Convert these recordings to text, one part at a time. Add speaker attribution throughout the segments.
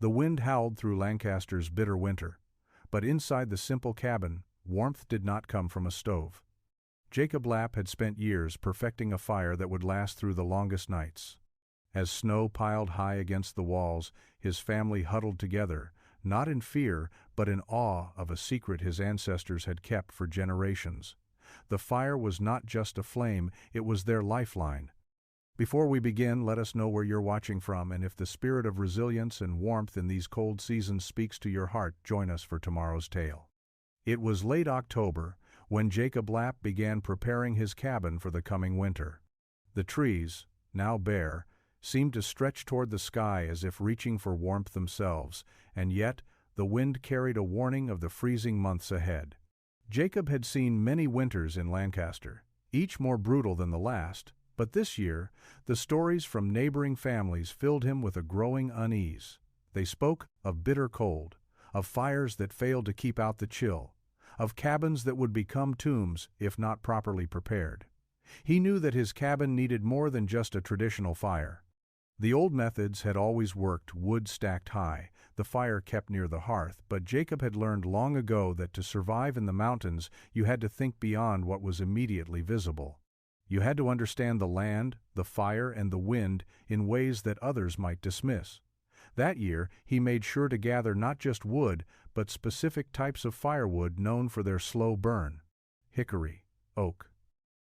Speaker 1: The wind howled through Lancaster's bitter winter, but inside the simple cabin, warmth did not come from a stove. Jacob Lapp had spent years perfecting a fire that would last through the longest nights. As snow piled high against the walls, his family huddled together, not in fear, but in awe of a secret his ancestors had kept for generations. The fire was not just a flame, it was their lifeline. Before we begin, let us know where you're watching from, and if the spirit of resilience and warmth in these cold seasons speaks to your heart, join us for tomorrow's tale. It was late October when Jacob Lapp began preparing his cabin for the coming winter. The trees, now bare, seemed to stretch toward the sky as if reaching for warmth themselves, and yet the wind carried a warning of the freezing months ahead. Jacob had seen many winters in Lancaster, each more brutal than the last, but this year, the stories from neighboring families filled him with a growing unease. They spoke of bitter cold, of fires that failed to keep out the chill, of cabins that would become tombs if not properly prepared. He knew that his cabin needed more than just a traditional fire. The old methods had always worked, wood stacked high, the fire kept near the hearth, but Jacob had learned long ago that to survive in the mountains, you had to think beyond what was immediately visible. You had to understand the land, the fire, and the wind in ways that others might dismiss. That year, he made sure to gather not just wood, but specific types of firewood known for their slow burn: hickory, oak.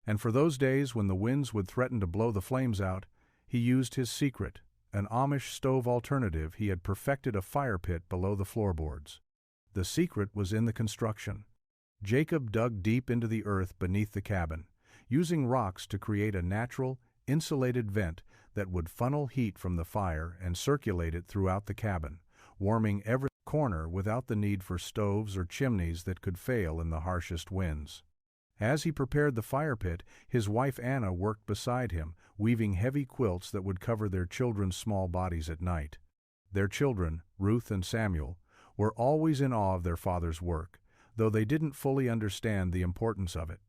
Speaker 1: And for those days when the winds would threaten to blow the flames out, he used his secret, an Amish stove alternative. He had perfected a fire pit below the floorboards. The secret was in the construction. Jacob dug deep into the earth beneath the cabin, using rocks to create a natural, insulated vent that would funnel heat from the fire and circulate it throughout the cabin, warming every corner without the need for stoves or chimneys that could fail in the harshest winds. As he prepared the fire pit, his wife Anna worked beside him, weaving heavy quilts that would cover their children's small bodies at night. Their children, Ruth and Samuel, were always in awe of their father's work, though they didn't fully understand the importance of it.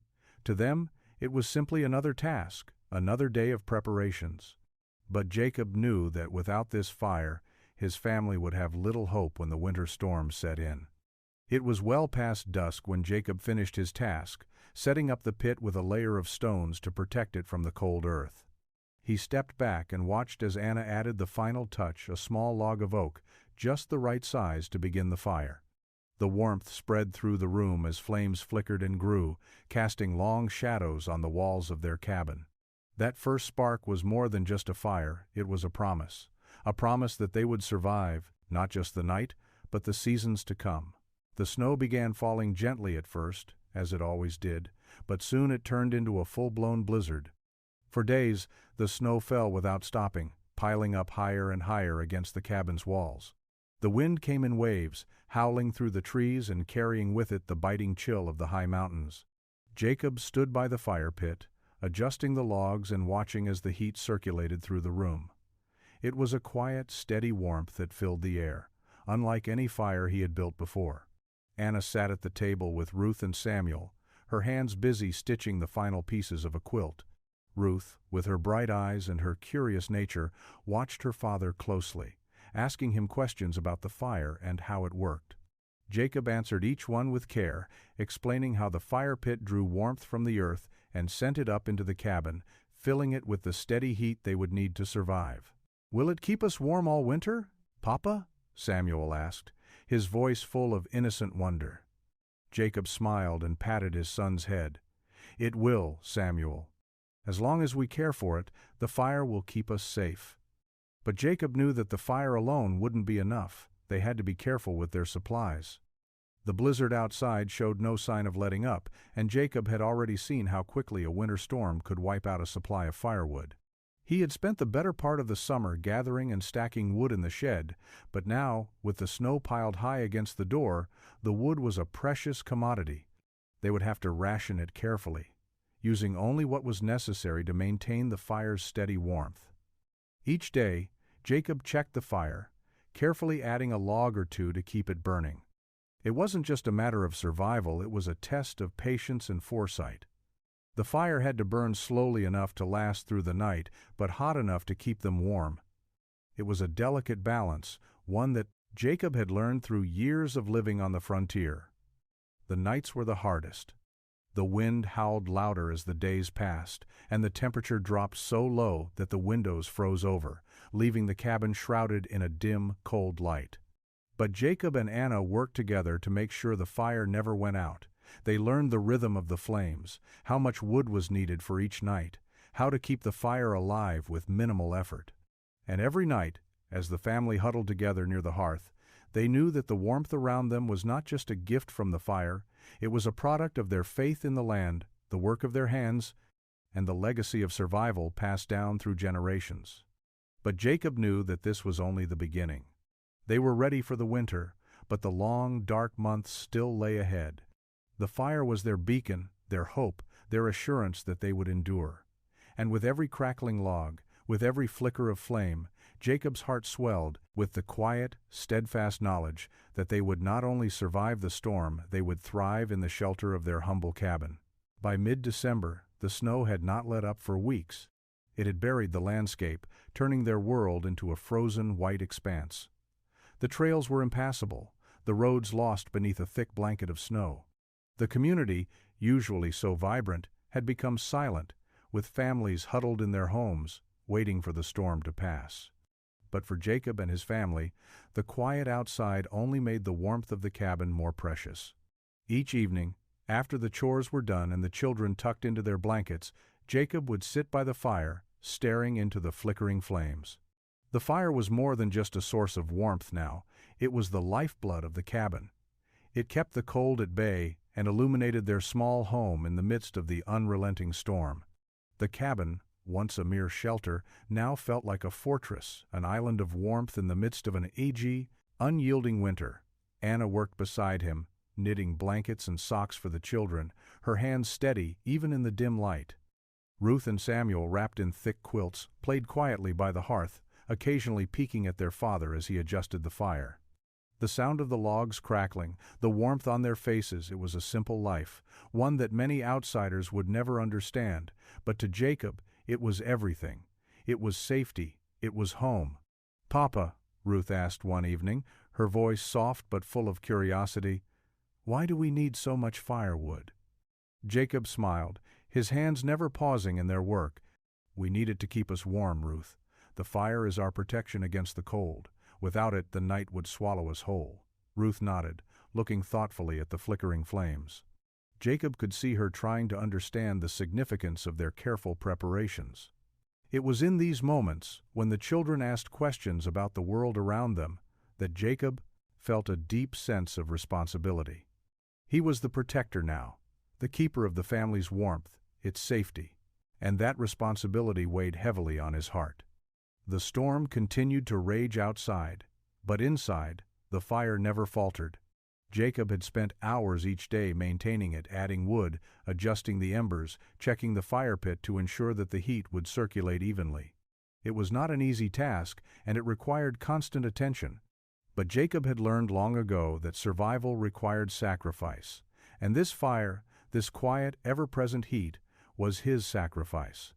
Speaker 1: To them, it was simply another task, another day of preparations. But Jacob knew that without this fire, his family would have little hope when the winter storms set in. It was well past dusk when Jacob finished his task, setting up the pit with a layer of stones to protect it from the cold earth. He stepped back and watched as Anna added the final touch, a small log of oak, just the right size to begin the fire. The warmth spread through the room as flames flickered and grew, casting long shadows on the walls of their cabin. That first spark was more than just a fire, it was a promise that they would survive, not just the night, but the seasons to come. The snow began falling gently at first, as it always did, but soon it turned into a full-blown blizzard. For days, the snow fell without stopping, piling up higher and higher against the cabin's walls. The wind came in waves, howling through the trees and carrying with it the biting chill of the high mountains. Jacob stood by the fire pit, adjusting the logs and watching as the heat circulated through the room. It was a quiet, steady warmth that filled the air, unlike any fire he had built before. Anna sat at the table with Ruth and Samuel, her hands busy stitching the final pieces of a quilt. Ruth, with her bright eyes and her curious nature, watched her father closely, asking him questions about the fire and how it worked. Jacob answered each one with care, explaining how the fire pit drew warmth from the earth and sent it up into the cabin, filling it with the steady heat they would need to survive. "Will it keep us warm all winter, Papa?" Samuel asked, his voice full of innocent wonder. Jacob smiled and patted his son's head. "It will, Samuel. As long as we care for it, the fire will keep us safe." But Jacob knew that the fire alone wouldn't be enough. They had to be careful with their supplies. The blizzard outside showed no sign of letting up, and Jacob had already seen how quickly a winter storm could wipe out a supply of firewood. He had spent the better part of the summer gathering and stacking wood in the shed, but now, with the snow piled high against the door, the wood was a precious commodity. They would have to ration it carefully, using only what was necessary to maintain the fire's steady warmth. Each day, Jacob checked the fire, carefully adding a log or two to keep it burning. It wasn't just a matter of survival, it was a test of patience and foresight. The fire had to burn slowly enough to last through the night, but hot enough to keep them warm. It was a delicate balance, one that Jacob had learned through years of living on the frontier. The nights were the hardest. The wind howled louder as the days passed, and the temperature dropped so low that the windows froze over, leaving the cabin shrouded in a dim, cold light. But Jacob and Anna worked together to make sure the fire never went out. They learned the rhythm of the flames, how much wood was needed for each night, how to keep the fire alive with minimal effort. And every night, as the family huddled together near the hearth, they knew that the warmth around them was not just a gift from the fire, it was a product of their faith in the land, the work of their hands, and the legacy of survival passed down through generations. But Jacob knew that this was only the beginning. They were ready for the winter, but the long, dark months still lay ahead. The fire was their beacon, their hope, their assurance that they would endure. And with every crackling log, with every flicker of flame, Jacob's heart swelled with the quiet, steadfast knowledge that they would not only survive the storm, they would thrive in the shelter of their humble cabin. By mid-December, the snow had not let up for weeks. It had buried the landscape, turning their world into a frozen white expanse. The trails were impassable, the roads lost beneath a thick blanket of snow. The community, usually so vibrant, had become silent, with families huddled in their homes, waiting for the storm to pass. But for Jacob and his family, the quiet outside only made the warmth of the cabin more precious. Each evening, after the chores were done and the children tucked into their blankets, Jacob would sit by the fire, staring into the flickering flames. The fire was more than just a source of warmth now, it was the lifeblood of the cabin. It kept the cold at bay and illuminated their small home in the midst of the unrelenting storm. The cabin, once a mere shelter, now felt like a fortress, an island of warmth in the midst of an agey, unyielding winter. Anna worked beside him, knitting blankets and socks for the children, her hands steady even in the dim light. Ruth and Samuel, wrapped in thick quilts, played quietly by the hearth, occasionally peeking at their father as he adjusted the fire. The sound of the logs crackling, the warmth on their faces, it was a simple life, one that many outsiders would never understand, but to Jacob, it was everything. It was safety. It was home. "Papa," Ruth asked one evening, her voice soft but full of curiosity, "why do we need so much firewood?" Jacob smiled, his hands never pausing in their work. "We need it to keep us warm, Ruth. The fire is our protection against the cold. Without it, the night would swallow us whole." Ruth nodded, looking thoughtfully at the flickering flames. Jacob could see her trying to understand the significance of their careful preparations. It was in these moments, when the children asked questions about the world around them, that Jacob felt a deep sense of responsibility. He was the protector now, the keeper of the family's warmth, its safety, and that responsibility weighed heavily on his heart. The storm continued to rage outside, but inside, the fire never faltered. Jacob had spent hours each day maintaining it, adding wood, adjusting the embers, checking the fire pit to ensure that the heat would circulate evenly. It was not an easy task, and it required constant attention. But Jacob had learned long ago that survival required sacrifice, and this fire, this quiet, ever-present heat, was his sacrifice.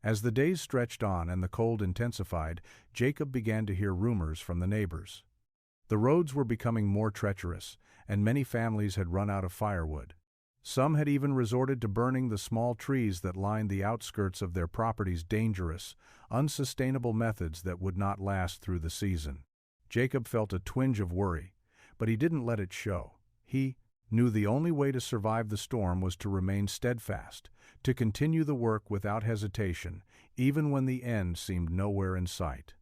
Speaker 1: As the days stretched on and the cold intensified, Jacob began to hear rumors from the neighbors. The roads were becoming more treacherous, and many families had run out of firewood. Some had even resorted to burning the small trees that lined the outskirts of their properties, dangerous, unsustainable methods that would not last through the season. Jacob felt a twinge of worry, but he didn't let it show. He knew the only way to survive the storm was to remain steadfast, to continue the work without hesitation, even when the end seemed nowhere in sight.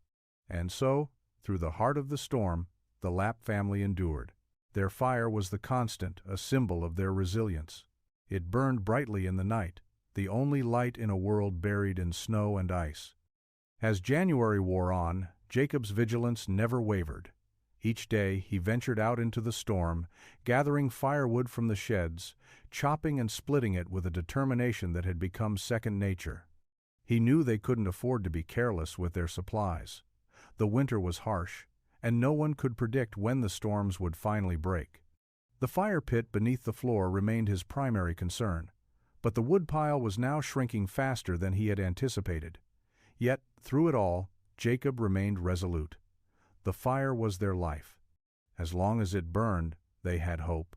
Speaker 1: And so, through the heart of the storm, the Lapp family endured. Their fire was the constant, a symbol of their resilience. It burned brightly in the night, the only light in a world buried in snow and ice. As January wore on, Jacob's vigilance never wavered. Each day he ventured out into the storm, gathering firewood from the sheds, chopping and splitting it with a determination that had become second nature. He knew they couldn't afford to be careless with their supplies. The winter was harsh, and no one could predict when the storms would finally break. The fire pit beneath the floor remained his primary concern, but the woodpile was now shrinking faster than he had anticipated. Yet, through it all, Jacob remained resolute. The fire was their life. As long as it burned, they had hope.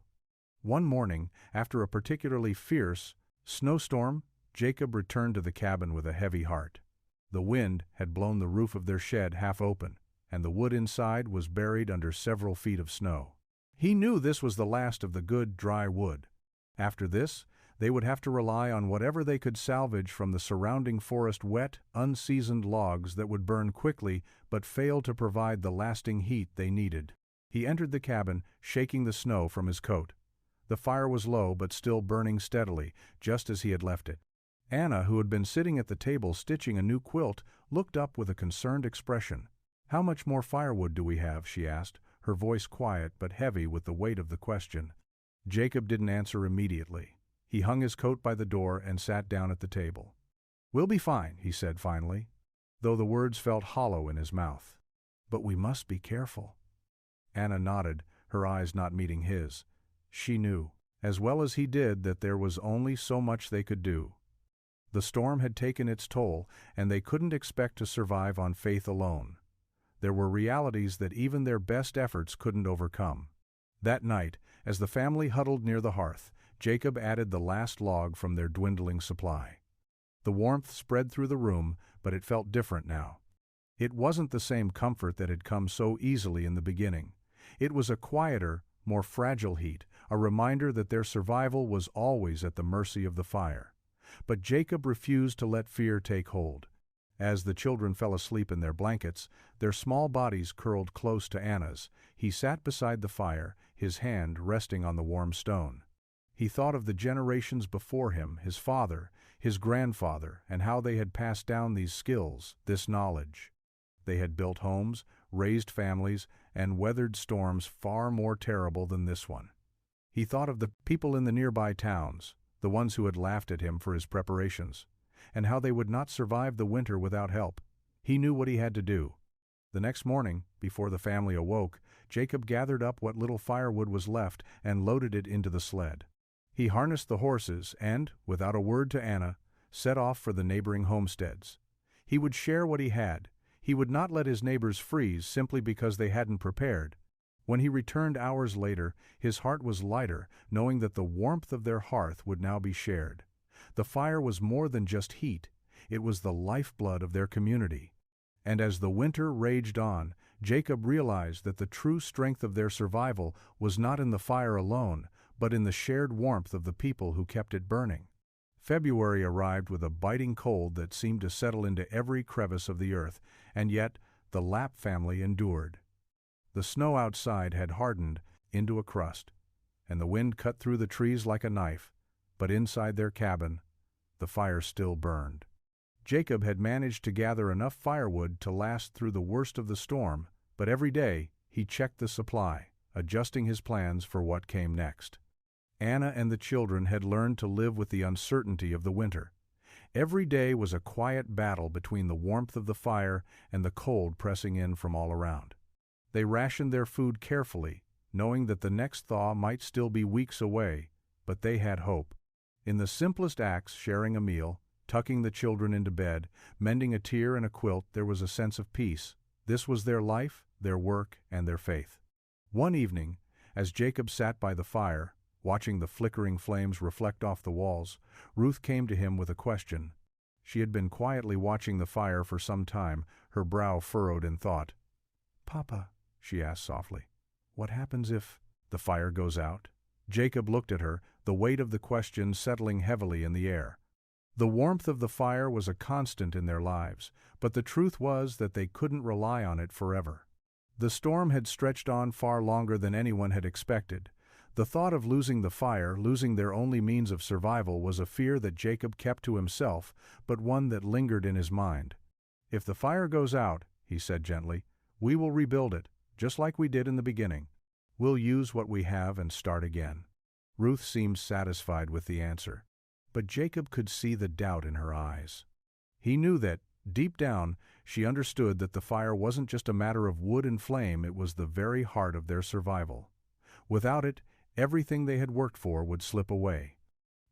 Speaker 1: One morning, after a particularly fierce snowstorm, Jacob returned to the cabin with a heavy heart. The wind had blown the roof of their shed half open, and the wood inside was buried under several feet of snow. He knew this was the last of the good, dry wood. After this, they would have to rely on whatever they could salvage from the surrounding forest, wet, unseasoned logs that would burn quickly but fail to provide the lasting heat they needed. He entered the cabin, shaking the snow from his coat. The fire was low but still burning steadily, just as he had left it. Anna, who had been sitting at the table stitching a new quilt, looked up with a concerned expression. "How much more firewood do we have?" she asked, her voice quiet but heavy with the weight of the question. Jacob didn't answer immediately. He hung his coat by the door and sat down at the table. "We'll be fine," he said finally, though the words felt hollow in his mouth. "But we must be careful." Anna nodded, her eyes not meeting his. She knew, as well as he did, that there was only so much they could do. The storm had taken its toll, and they couldn't expect to survive on faith alone. There were realities that even their best efforts couldn't overcome. That night, as the family huddled near the hearth, Jacob added the last log from their dwindling supply. The warmth spread through the room, but it felt different now. It wasn't the same comfort that had come so easily in the beginning. It was a quieter, more fragile heat, a reminder that their survival was always at the mercy of the fire. But Jacob refused to let fear take hold. As the children fell asleep in their blankets, their small bodies curled close to Anna's, he sat beside the fire, his hand resting on the warm stone. He thought of the generations before him, his father, his grandfather, and how they had passed down these skills, this knowledge. They had built homes, raised families, and weathered storms far more terrible than this one. He thought of the people in the nearby towns, the ones who had laughed at him for his preparations, and how they would not survive the winter without help. He knew what he had to do. The next morning, before the family awoke, Jacob gathered up what little firewood was left and loaded it into the sled. He harnessed the horses and, without a word to Anna, set off for the neighboring homesteads. He would share what he had. He would not let his neighbors freeze simply because they hadn't prepared. When he returned hours later, his heart was lighter, knowing that the warmth of their hearth would now be shared. The fire was more than just heat. It was the lifeblood of their community. And as the winter raged on, Jacob realized that the true strength of their survival was not in the fire alone, but in the shared warmth of the people who kept it burning. February arrived with a biting cold that seemed to settle into every crevice of the earth, and yet the Lapp family endured. The snow outside had hardened into a crust, and the wind cut through the trees like a knife, but inside their cabin, the fire still burned. Jacob had managed to gather enough firewood to last through the worst of the storm, but every day he checked the supply, adjusting his plans for what came next. Anna and the children had learned to live with the uncertainty of the winter. Every day was a quiet battle between the warmth of the fire and the cold pressing in from all around. They rationed their food carefully, knowing that the next thaw might still be weeks away, but they had hope. In the simplest acts, sharing a meal, tucking the children into bed, mending a tear and a quilt, there was a sense of peace. This was their life, their work, and their faith. One evening, as Jacob sat by the fire, watching the flickering flames reflect off the walls, Ruth came to him with a question. She had been quietly watching the fire for some time, her brow furrowed in thought. "Papa," she asked softly, "what happens if the fire goes out?" Jacob looked at her, the weight of the question settling heavily in the air. The warmth of the fire was a constant in their lives, but the truth was that they couldn't rely on it forever. The storm had stretched on far longer than anyone had expected. The thought of losing the fire, losing their only means of survival, was a fear that Jacob kept to himself, but one that lingered in his mind. "If the fire goes out," he said gently, "we will rebuild it, just like we did in the beginning. We'll use what we have and start again." Ruth seemed satisfied with the answer, but Jacob could see the doubt in her eyes. He knew that, deep down, she understood that the fire wasn't just a matter of wood and flame, it was the very heart of their survival. Without it, everything they had worked for would slip away.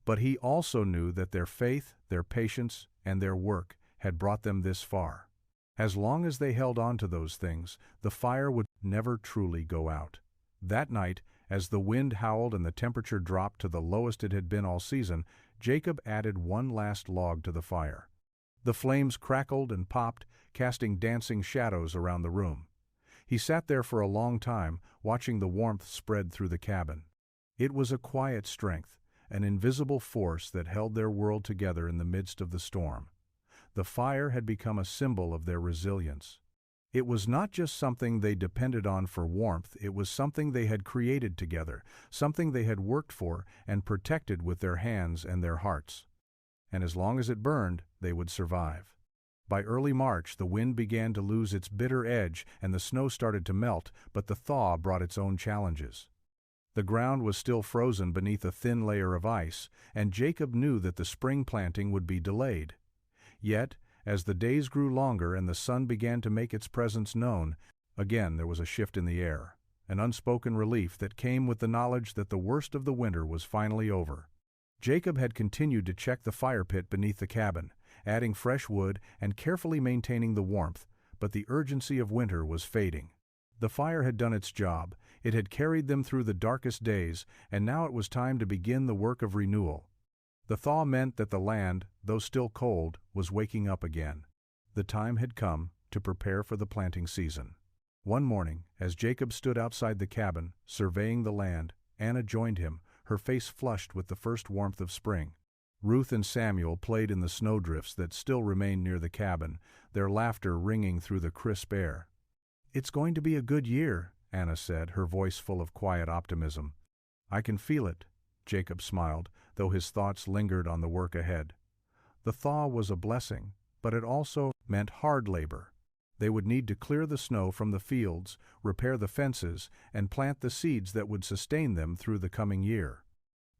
Speaker 1: But he also knew that their faith, their patience, and their work had brought them this far. As long as they held on to those things, the fire would never truly go out. That night, as the wind howled and the temperature dropped to the lowest it had been all season, Jacob added one last log to the fire. The flames crackled and popped, casting dancing shadows around the room. He sat there for a long time, watching the warmth spread through the cabin. It was a quiet strength, an invisible force that held their world together in the midst of the storm. The fire had become a symbol of their resilience. It was not just something they depended on for warmth, it was something they had created together, something they had worked for and protected with their hands and their hearts. And as long as it burned, they would survive. By early March, the wind began to lose its bitter edge and the snow started to melt, but the thaw brought its own challenges. The ground was still frozen beneath a thin layer of ice, and Jacob knew that the spring planting would be delayed. Yet, as the days grew longer and the sun began to make its presence known, again there was a shift in the air, an unspoken relief that came with the knowledge that the worst of the winter was finally over. Jacob had continued to check the fire pit beneath the cabin, adding fresh wood and carefully maintaining the warmth, but the urgency of winter was fading. The fire had done its job, it had carried them through the darkest days, and now it was time to begin the work of renewal. The thaw meant that the land, though still cold, was waking up again. The time had come to prepare for the planting season. One morning, as Jacob stood outside the cabin, surveying the land, Anna joined him, her face flushed with the first warmth of spring. Ruth and Samuel played in the snowdrifts that still remained near the cabin, their laughter ringing through the crisp air. "It's going to be a good year," Anna said, her voice full of quiet optimism. "I can feel it," Jacob smiled, though his thoughts lingered on the work ahead. The thaw was a blessing, but it also meant hard labor. They would need to clear the snow from the fields, repair the fences, and plant the seeds that would sustain them through the coming year.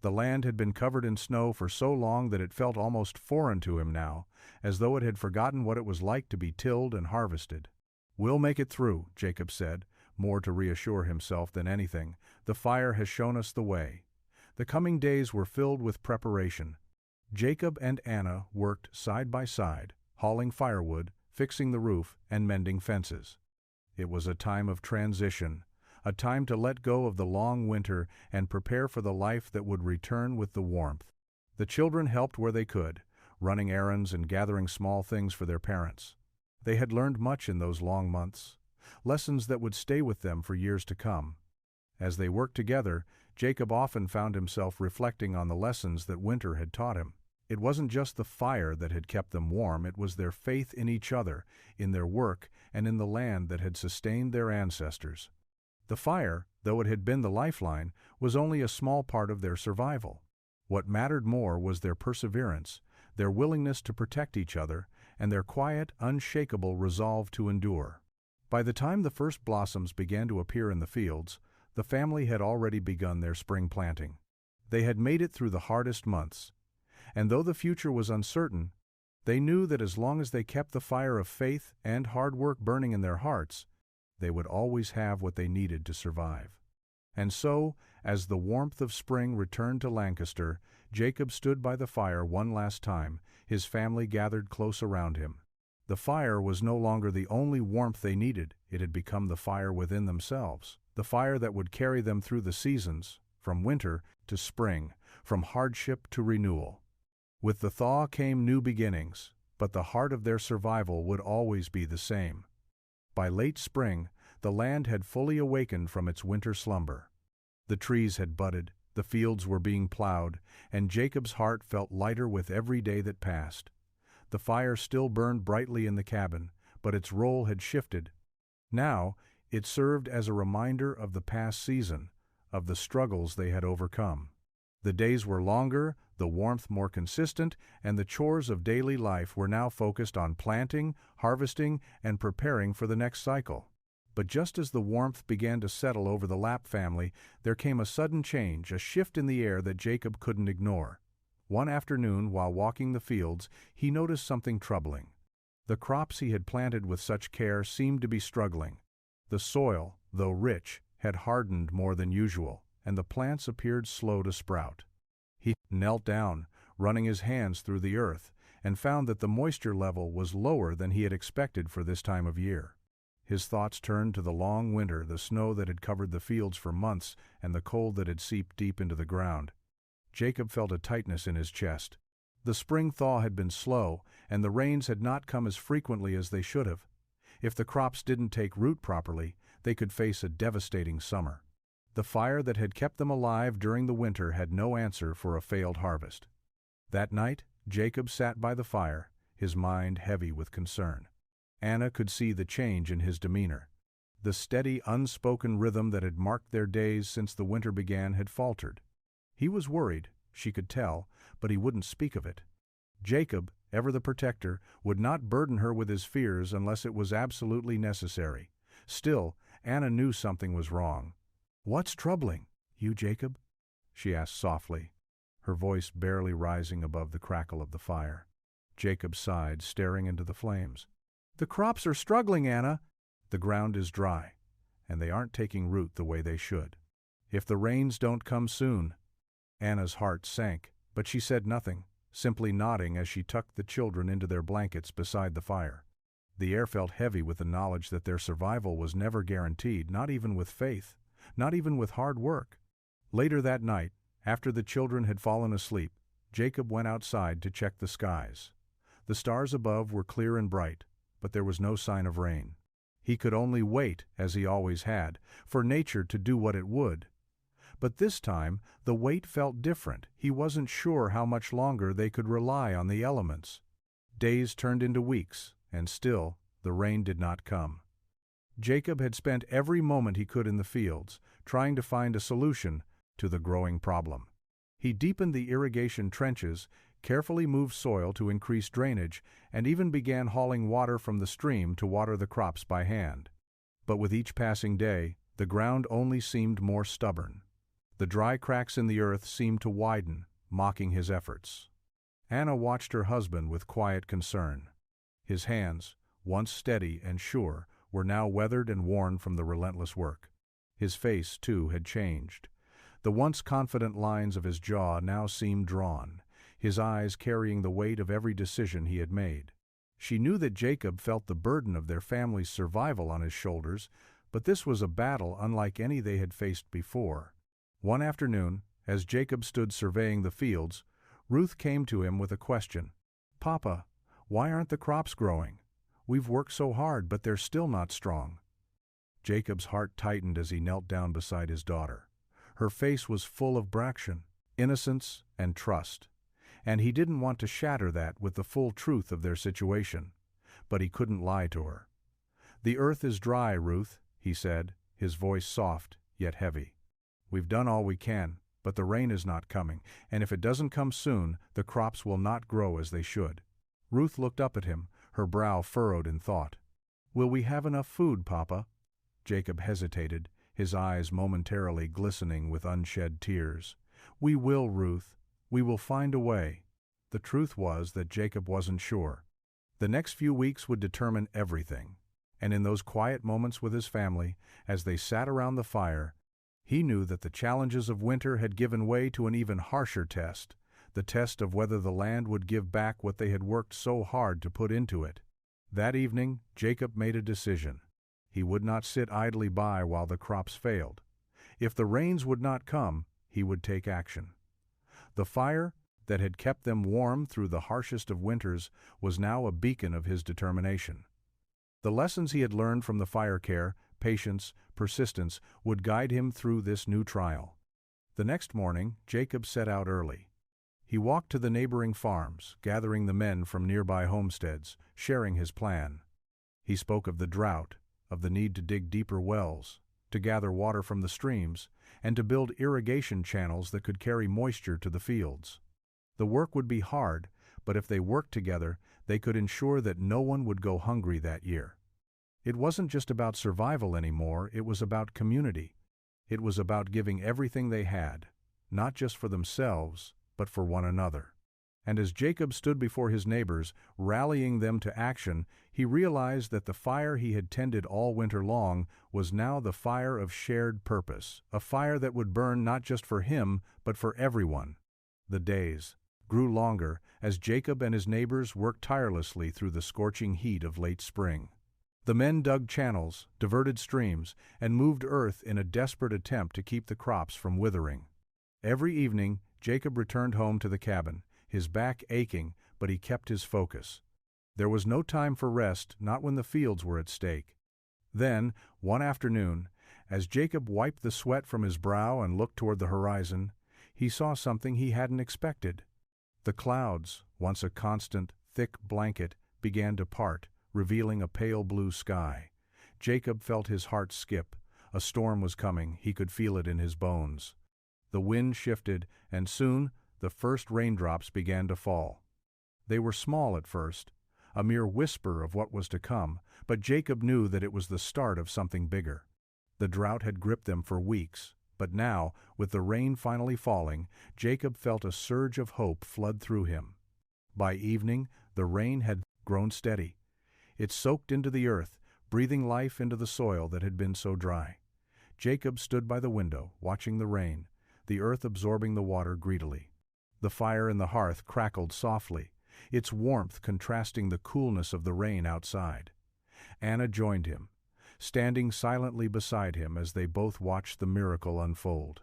Speaker 1: The land had been covered in snow for so long that it felt almost foreign to him now, as though it had forgotten what it was like to be tilled and harvested. "We'll make it through," Jacob said, more to reassure himself than anything. "The fire has shown us the way." The coming days were filled with preparation. Jacob and Anna worked side by side, hauling firewood, fixing the roof, and mending fences. It was a time of transition, a time to let go of the long winter and prepare for the life that would return with the warmth. The children helped where they could, running errands and gathering small things for their parents. They had learned much in those long months, lessons that would stay with them for years to come. As they worked together, Jacob often found himself reflecting on the lessons that winter had taught him. It wasn't just the fire that had kept them warm, it was their faith in each other, in their work, and in the land that had sustained their ancestors. The fire, though it had been the lifeline, was only a small part of their survival. What mattered more was their perseverance, their willingness to protect each other, and their quiet, unshakable resolve to endure. By the time the first blossoms began to appear in the fields, the family had already begun their spring planting. They had made it through the hardest months, and though the future was uncertain, they knew that as long as they kept the fire of faith and hard work burning in their hearts, they would always have what they needed to survive. And so, as the warmth of spring returned to Lancaster, Jacob stood by the fire one last time, his family gathered close around him. The fire was no longer the only warmth they needed, it had become the fire within themselves, the fire that would carry them through the seasons, from winter to spring, from hardship to renewal. With the thaw came new beginnings, but the heart of their survival would always be the same. By late spring, the land had fully awakened from its winter slumber. The trees had budded, the fields were being plowed, and Jacob's heart felt lighter with every day that passed. The fire still burned brightly in the cabin, but its role had shifted. Now, it served as a reminder of the past season, of the struggles they had overcome. The days were longer, the warmth more consistent, and the chores of daily life were now focused on planting, harvesting, and preparing for the next cycle. But just as the warmth began to settle over the Lapp family, there came a sudden change, a shift in the air that Jacob couldn't ignore. One afternoon, while walking the fields, he noticed something troubling. The crops he had planted with such care seemed to be struggling. The soil, though rich, had hardened more than usual, and the plants appeared slow to sprout. He knelt down, running his hands through the earth, and found that the moisture level was lower than he had expected for this time of year. His thoughts turned to the long winter, the snow that had covered the fields for months, and the cold that had seeped deep into the ground. Jacob felt a tightness in his chest. The spring thaw had been slow, and the rains had not come as frequently as they should have. If the crops didn't take root properly, they could face a devastating summer. The fire that had kept them alive during the winter had no answer for a failed harvest. That night, Jacob sat by the fire, his mind heavy with concern. Anna could see the change in his demeanor. The steady, unspoken rhythm that had marked their days since the winter began had faltered. He was worried, she could tell, but he wouldn't speak of it. Jacob, ever the protector, would not burden her with his fears unless it was absolutely necessary. Still, Anna knew something was wrong. "What's troubling you, Jacob?" she asked softly, her voice barely rising above the crackle of the fire. Jacob sighed, staring into the flames. "The crops are struggling, Anna. The ground is dry, and they aren't taking root the way they should. If the rains don't come soon—" Anna's heart sank, but she said nothing, simply nodding as she tucked the children into their blankets beside the fire. The air felt heavy with the knowledge that their survival was never guaranteed, not even with faith, not even with hard work. Later that night, after the children had fallen asleep, Jacob went outside to check the skies. The stars above were clear and bright, but there was no sign of rain. He could only wait, as he always had, for nature to do what it would. But this time, the wait felt different. He wasn't sure how much longer they could rely on the elements. Days turned into weeks, and still, the rain did not come. Jacob had spent every moment he could in the fields, trying to find a solution to the growing problem. He deepened the irrigation trenches, carefully moved soil to increase drainage, and even began hauling water from the stream to water the crops by hand. But with each passing day, the ground only seemed more stubborn. The dry cracks in the earth seemed to widen, mocking his efforts. Anna watched her husband with quiet concern. His hands, once steady and sure, were now weathered and worn from the relentless work. His face, too, had changed. The once confident lines of his jaw now seemed drawn, his eyes carrying the weight of every decision he had made. She knew that Jacob felt the burden of their family's survival on his shoulders, but this was a battle unlike any they had faced before. One afternoon, as Jacob stood surveying the fields, Ruth came to him with a question. "Papa, why aren't the crops growing? We've worked so hard, but they're still not strong." Jacob's heart tightened as he knelt down beside his daughter. Her face was full of braction, innocence, and trust, and he didn't want to shatter that with the full truth of their situation. But he couldn't lie to her. "The earth is dry, Ruth," he said, his voice soft yet heavy. "We've done all we can, but the rain is not coming, and if it doesn't come soon, the crops will not grow as they should." Ruth looked up at him, her brow furrowed in thought. "Will we have enough food, Papa?" Jacob hesitated, his eyes momentarily glistening with unshed tears. "We will, Ruth. We will find a way." The truth was that Jacob wasn't sure. The next few weeks would determine everything, and in those quiet moments with his family, as they sat around the fire, he knew that the challenges of winter had given way to an even harsher test, the test of whether the land would give back what they had worked so hard to put into it. That evening, Jacob made a decision. He would not sit idly by while the crops failed. If the rains would not come, he would take action. The fire that had kept them warm through the harshest of winters was now a beacon of his determination. The lessons he had learned from the fire care, patience, persistence, would guide him through this new trial. The next morning, Jacob set out early. He walked to the neighboring farms, gathering the men from nearby homesteads, sharing his plan. He spoke of the drought, of the need to dig deeper wells, to gather water from the streams, and to build irrigation channels that could carry moisture to the fields. The work would be hard, but if they worked together, they could ensure that no one would go hungry that year. It wasn't just about survival anymore, it was about community. It was about giving everything they had, not just for themselves, but for one another. And as Jacob stood before his neighbors, rallying them to action, he realized that the fire he had tended all winter long was now the fire of shared purpose, a fire that would burn not just for him, but for everyone. The days, grew longer as Jacob and his neighbors worked tirelessly through the scorching heat of late spring. The men dug channels, diverted streams, and moved earth in a desperate attempt to keep the crops from withering. Every evening, Jacob returned home to the cabin, his back aching, but he kept his focus. There was no time for rest, not when the fields were at stake. Then, one afternoon, as Jacob wiped the sweat from his brow and looked toward the horizon, he saw something he hadn't expected. The clouds, once a constant, thick blanket, began to part, revealing a pale blue sky. Jacob felt his heart skip. A storm was coming, he could feel it in his bones. The wind shifted, and soon the first raindrops began to fall. They were small at first, a mere whisper of what was to come, but Jacob knew that it was the start of something bigger. The drought had gripped them for weeks, but now, with the rain finally falling, Jacob felt a surge of hope flood through him. By evening, the rain had grown steady. It soaked into the earth, breathing life into the soil that had been so dry. Jacob stood by the window, watching the rain, the earth absorbing the water greedily. The fire in the hearth crackled softly, its warmth contrasting the coolness of the rain outside. Anna joined him, standing silently beside him as they both watched the miracle unfold.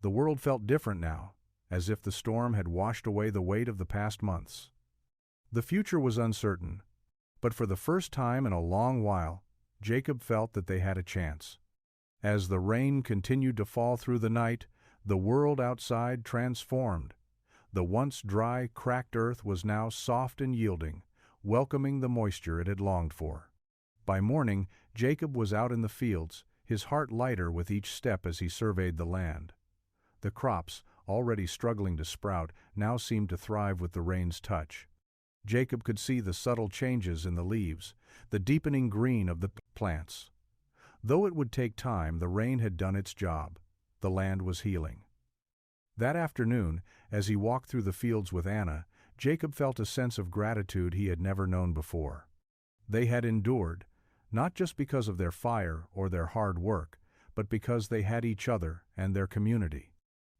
Speaker 1: The world felt different now, as if the storm had washed away the weight of the past months. The future was uncertain, but for the first time in a long while, Jacob felt that they had a chance. As the rain continued to fall through the night, the world outside transformed. The once dry, cracked earth was now soft and yielding, welcoming the moisture it had longed for. By morning, Jacob was out in the fields, his heart lighter with each step as he surveyed the land. The crops, already struggling to sprout, now seemed to thrive with the rain's touch. Jacob could see the subtle changes in the leaves, the deepening green of the plants. Though it would take time, the rain had done its job. The land was healing. That afternoon, as he walked through the fields with Anna, Jacob felt a sense of gratitude he had never known before. They had endured, not just because of their fire or their hard work, but because they had each other and their community.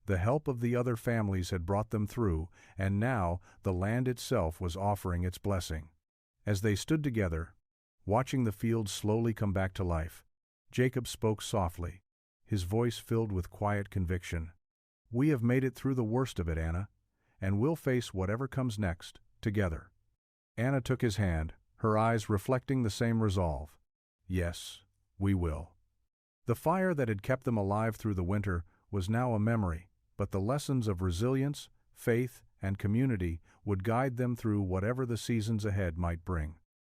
Speaker 1: The help of the other families had brought them through, and now the land itself was offering its blessing. As they stood together, watching the fields slowly come back to life, Jacob spoke softly, his voice filled with quiet conviction. "We have made it through the worst of it, Anna, and we'll face whatever comes next, together." Anna took his hand, her eyes reflecting the same resolve. "Yes, we will." The fire that had kept them alive through the winter was now a memory, but the lessons of resilience, faith, and community would guide them through whatever the seasons ahead might bring.